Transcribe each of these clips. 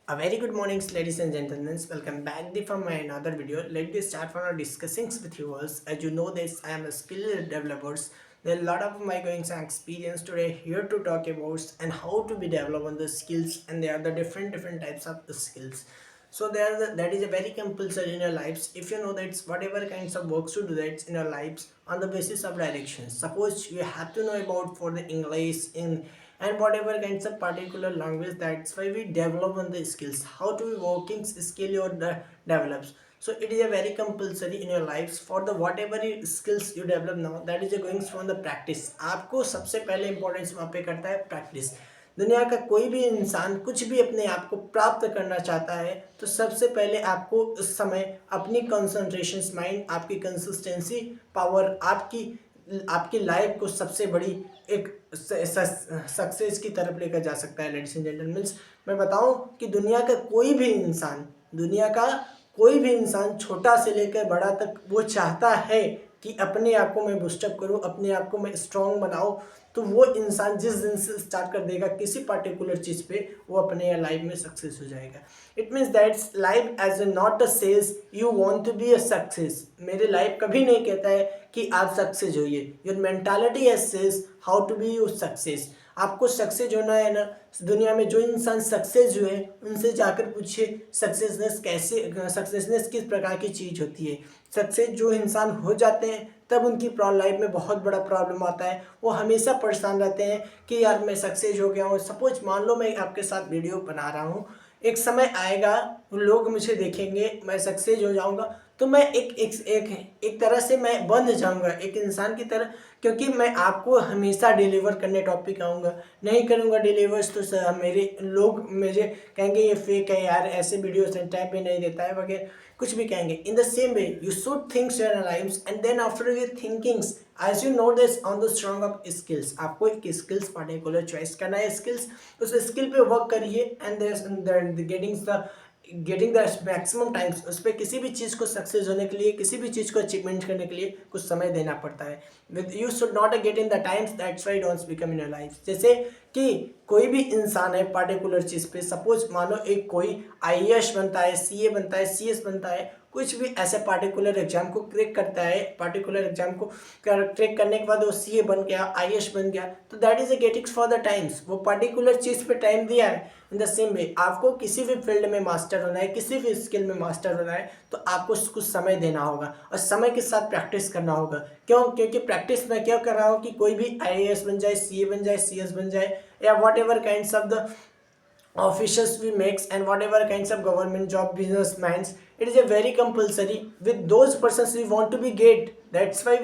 A very good morning, ladies and gentlemen. Welcome back from my another video. Let me start from our discussing with you all. As you know this, I am a skill developers. There are a lot of my goings and experience today here to talk about and how to be develop on the skills, and there are the different types of the skills. So that is a very compulsory in your lives. If you know that whatever kinds of works you do that in your lives on the basis of directions. Suppose you have to know about for the English in and whatever kinds of particular language, that's why we develop on the skills how to be working skill your develops. So it is a very compulsory in your lives for the whatever skills you develop now, that is going from the practice. आपको सबसे पहले importance वहाँ पे करता है practice. दुनिया का कोई भी इंसान कुछ भी अपने आप को प्राप्त करना चाहता है तो सबसे पहले आपको उस समय अपनी कंसंट्रेशन माइंड, आपकी कंसिस्टेंसी पावर, आपकी आपकी लाइफ को सबसे बड़ी एक सक्सेस की तरफ लेकर जा सकता है। लेडीज एंड जेंटलमैन, मैं बताऊं कि दुनिया का कोई भी इंसान छोटा से लेकर बड़ा तक वो चाहता है कि अपने आप को मैं बूस्टअप करूं, अपने आप को मैं स्ट्रॉन्ग बनाऊं। तो वो इंसान जिस दिन से स्टार्ट कर देगा किसी पर्टिकुलर चीज़ पे, वो अपने लाइफ में सक्सेस हो जाएगा। It means that's life as a not a says you want to be a success. मेरे लाइफ कभी नहीं कहता है कि आप सक्सेस होइए। Your mentality as says how to be you success. आपको सक्सेस होना है ना। दुनिया में जो इंसान सक्सेस हुए उनसे जाकर पूछिए सक्सेसनेस किस प्रकार की चीज़ होती है। सक्सेस जो इंसान हो जाते हैं तब उनकी लाइफ में बहुत बड़ा प्रॉब्लम आता है। वो हमेशा परेशान रहते हैं कि यार मैं सक्सेस हो गया हूँ। सपोज मान लो मैं आपके साथ वीडियो बना रहा हूँ, एक समय आएगा लोग मुझे देखेंगे, मैं सक्सेस हो जाऊँगा तो मैं एक तरह से मैं बंध जाऊंगा एक इंसान की तरह, क्योंकि मैं आपको हमेशा डिलीवर करने टॉपिक आऊँगा। नहीं करूँगा डिलीवर्स तो मेरे लोग मुझे कहेंगे ये फेक है यार, ऐसे वीडियोस टाइम पे नहीं देता है वगैरह, कुछ भी कहेंगे। In the same way you should think your lives and then after your thinkings as you know this on the strong of skills. आपको एक स्किल्स पर्टिकुलर चॉइस करना है, स्किल्स उस स्किल पे वर्क करिए and getting the maximum times. उस पर किसी भी चीज़ को सक्सेस होने के लिए, किसी भी चीज़ को अचीवमेंट करने के लिए कुछ समय देना पड़ता है। With you should not gate in the times, that's why don't become in your life. जैसे कि कोई भी इंसान है पर्टिकुलर चीज़ पे, सपोज मानो एक कोई आईएएस बनता है, सीए बनता है, सीएस बनता है, कुछ भी ऐसे पार्टिकुलर एग्जाम को क्रैक करता है, पार्टिकुलर एग्जाम को क्रैक करने के बाद वो सीए बन गया, आईएएस बन गया, तो that is a getting for the times. वो पर्टिकुलर चीज़ पे टाइम दिया है। इन द सेम वे आपको किसी भी फील्ड में मास्टर होना है, किसी भी स्किल में मास्टर होना है, तो आपको कुछ समय देना होगा और समय के साथ प्रैक्टिस करना होगा। क्यों? क्योंकि प्रैक्टिस मैं क्या कर रहा हूँ कि कोई भी आईएएस बन जाए, सीए बन जाए, सीएस बन जाए, या what ever kind of the officials we makes and whatever kinds of government job businessmen, it is a very compulsory with those persons we want to be get, that's why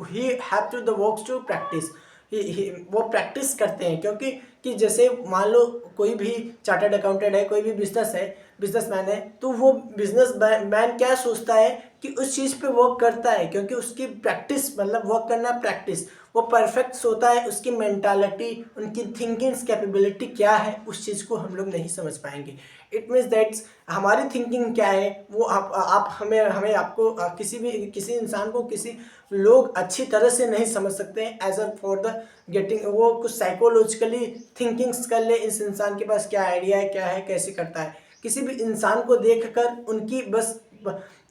he have to the works to practice। वो practice करते हैं क्योंकि कि जैसे मान लो कोई भी chartered accountant है, कोई भी बिजनेसमैन है, तो वो बिजनेस मैन क्या सोचता है कि उस चीज़ पे वर्क करता है क्योंकि उसकी प्रैक्टिस मतलब वर्क करना प्रैक्टिस, वो परफेक्ट सोता है। उसकी मेंटालिटी, उनकी थिंकिंग्स कैपेबिलिटी क्या है, उस चीज़ को हम लोग नहीं समझ पाएंगे। इट मीन्स दैट्स हमारी थिंकिंग क्या है वो आप हमें आपको किसी इंसान को किसी लोग अच्छी तरह से नहीं समझ सकते हैं as a for the getting. वो कुछ साइकोलॉजिकली थिंकिंग्स कर ले, इस इंसान के पास क्या आइडिया है, क्या है, कैसे करता है। किसी भी इंसान को देखकर उनकी बस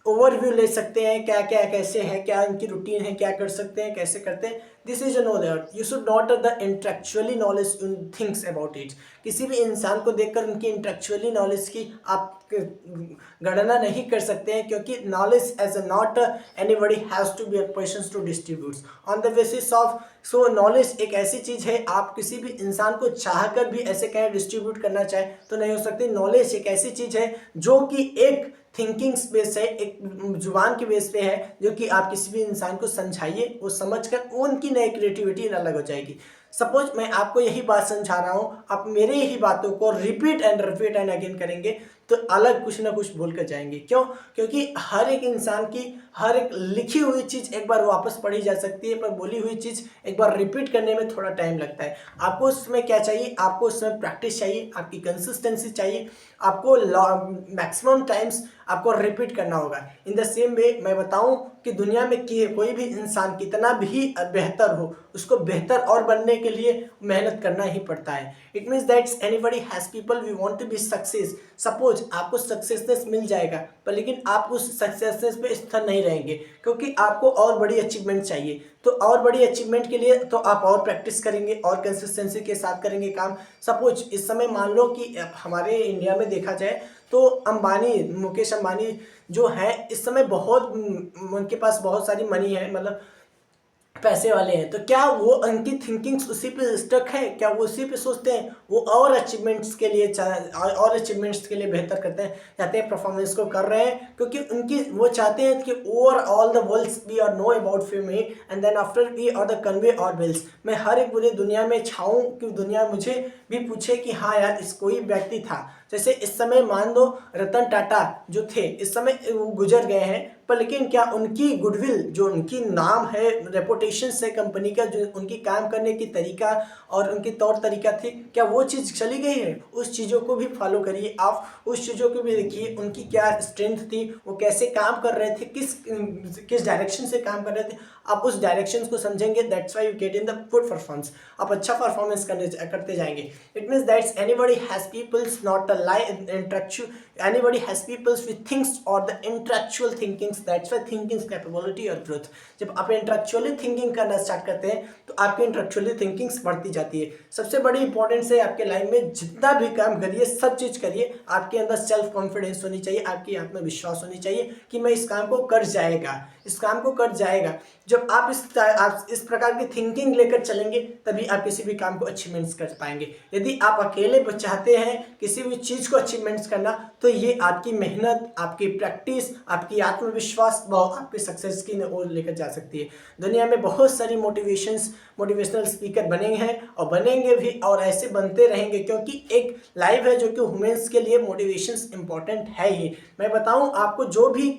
ओवरव्यू ले सकते हैं, क्या क्या कैसे है, क्या उनकी रूटीन है, क्या कर सकते हैं, कैसे करते हैं। This is know that you should not the intellectually knowledge in things about it. किसी भी इंसान को देखकर उनकी इंटेलेक्चुअली नॉलेज की आप गणना नहीं कर सकते हैं, क्योंकि knowledge as a not anybody has to be a person to distribute on the basis of. So knowledge एक ऐसी चीज़ है, आप किसी भी इंसान को चाहकर भी ऐसे कहें डिस्ट्रीब्यूट करना चाहे तो नहीं हो सकती। नॉलेज एक ऐसी चीज़ है जो कि एक थिंकिंग्स बेस है, एक जुबान के बेस पे है, जो कि आप किसी भी इंसान को समझाइए, वो समझकर उनकी नई क्रिएटिविटी अलग हो जाएगी। सपोज मैं आपको यही बात समझा रहा हूँ, आप मेरे यही बातों को रिपीट एंड अगेन करेंगे तो अलग कुछ ना कुछ बोल कर जाएंगे। क्यों? क्योंकि हर एक इंसान की हर एक लिखी हुई चीज़ एक बार वापस पढ़ी जा सकती है, पर बोली हुई चीज़ एक बार रिपीट करने में थोड़ा टाइम लगता है। आपको उसमें क्या चाहिए? आपको उसमें प्रैक्टिस चाहिए, आपकी कंसिस्टेंसी चाहिए। आपको मैक्सिमम टाइम्स आपको रिपीट करना होगा। इन द सेम वे मैं बताऊं कि दुनिया में कोई भी इंसान कितना भी बेहतर हो, उसको बेहतर और बनने के लिए मेहनत करना ही पड़ता है। It means that's anybody has people we want to be success. Suppose आपको सक्सेसनेस मिल जाएगा, पर लेकिन आप उस सक्सेसनेस पे स्थिर नहीं रहेंगे, क्योंकि आपको और बड़ी अचीवमेंट चाहिए। तो और बड़ी अचीवमेंट के लिए तो आप और प्रैक्टिस करेंगे और कंसिस्टेंसी के साथ करेंगे काम। सपोज इस समय मान लो कि हमारे इंडिया में देखा जाए तो मुकेश अंबानी जो है इस समय बहुत उनके पास बहुत सारी मनी है, मतलब पैसे वाले हैं। तो क्या वो उनकी थिंकिंग्स उसी पे स्टक है? क्या वो उसी पे सोचते हैं? वो और अचीवमेंट्स के लिए और अचीवमेंट्स के लिए बेहतर करते हैं, चाहते हैं, परफॉर्मेंस को कर रहे हैं, क्योंकि उनकी वो चाहते हैं कि overall the worlds we are know about fame and then after we are the convey or bills. मैं हर एक पूरी दुनिया में छाऊं कि दुनिया मुझे भी पूछे कि हाँ यार इस कोई व्यक्ति था। जैसे इस समय मान लो रतन टाटा जो थे इस समय वो गुजर गए हैं, पर लेकिन क्या उनकी गुडविल, जो उनकी नाम है, रेपुटेशन से कंपनी का, जो उनकी काम करने की तरीका और उनकी तौर तरीका थी, क्या वो चीज़ चली गई है? उस चीज़ों को भी फॉलो करिए आप, उस चीज़ों को भी देखिए उनकी क्या स्ट्रेंथ थी, वो कैसे काम कर रहे थे, किस डायरेक्शन से काम कर रहे थे। आप उस डायरेक्शन को समझेंगे, that's why you get in the good performance. आप अच्छा परफॉर्मेंस करते जाएंगे। It means that's anybody has peoples not a lie intellectual, anybody has peoples with things or the intellectual thinkings, that's why thinking's capability और growth। जब आप intellectually thinking करना start करते हैं तो आपकी इंटेलेक्चुअली थिंकिंग्स बढ़ती जाती है। सबसे बड़ी इंपॉर्टेंस है आपके लाइफ में जितना भी काम करिए, सब चीज़ करिए, आपके अंदर सेल्फ कॉन्फिडेंस होनी चाहिए, आपकी आत्मविश्वास होनी चाहिए कि मैं इस काम को कर जाएगा, इस काम को कर जाएगा। जब आप इस प्रकार की थिंकिंग लेकर चलेंगे तभी आप किसी भी काम को अचीवमेंट्स कर पाएंगे। यदि आप अकेले चाहते हैं किसी भी चीज़ को अचीवमेंट्स करना, तो ये आपकी मेहनत, आपकी प्रैक्टिस, आपकी आत्मविश्वास आपकी सक्सेस की ओर लेकर जा सकती है। दुनिया में बहुत सारी मोटिवेशनल स्पीकर बने हैं और बनेंगे भी और ऐसे बनते रहेंगे, क्योंकि एक लाइफ है जो कि ह्यूमंस के लिए मोटिवेशंस इंपॉर्टेंट है ही। मैं बताऊं आपको, जो भी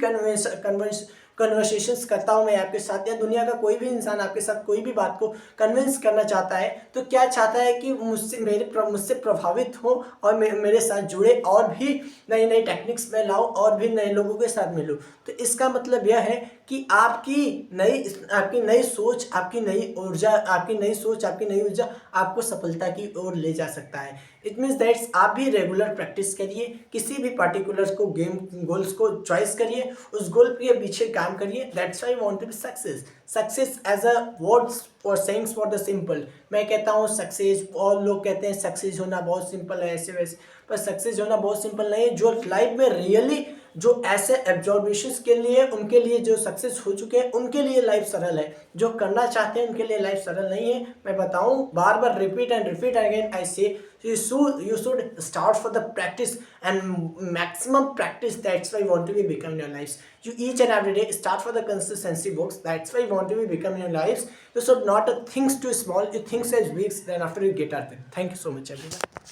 कन्वर्सेशंस करता हूँ मैं आपके साथ, या दुनिया का कोई भी इंसान आपके साथ कोई भी बात को कन्विंस करना चाहता है, तो क्या चाहता है कि मुझसे प्रभावित हो और मेरे साथ जुड़े और भी नई नई टेक्निक्स में लाओ और भी नए लोगों के साथ मिलूँ। तो इसका मतलब यह है कि आपकी नई सोच, आपकी नई ऊर्जा आपको सफलता की ओर ले जा सकता है। इट मीन्स दैट्स आप भी रेगुलर प्रैक्टिस करिए, किसी भी पार्टिकुलर को गोल्स को चॉइस करिए, उस गोल के पीछे काम करिए। That's why I want to be success as a words और सेइंग्स फॉर द सिंपल। मैं कहता हूँ सक्सेस, और लोग कहते हैं सक्सेस होना बहुत सिंपल है ऐसे वैसे, पर सक्सेस होना बहुत सिंपल नहीं है। जो लाइफ में रियली जो ऐसे एब्जॉर्बेशंस के लिए, उनके लिए जो सक्सेस हो चुके हैं उनके लिए लाइफ सरल है, जो करना चाहते हैं उनके लिए लाइफ सरल नहीं है। मैं बताऊं, बार बार रिपीट अगेन आई से you should start for the practice and maximum practice. That's why you want to be become in your lives. You each and every day start for the consistency books. That's why you want to be become in your lives. You should not think too small, you think as big, then after you get at it. Thank you so much everyone.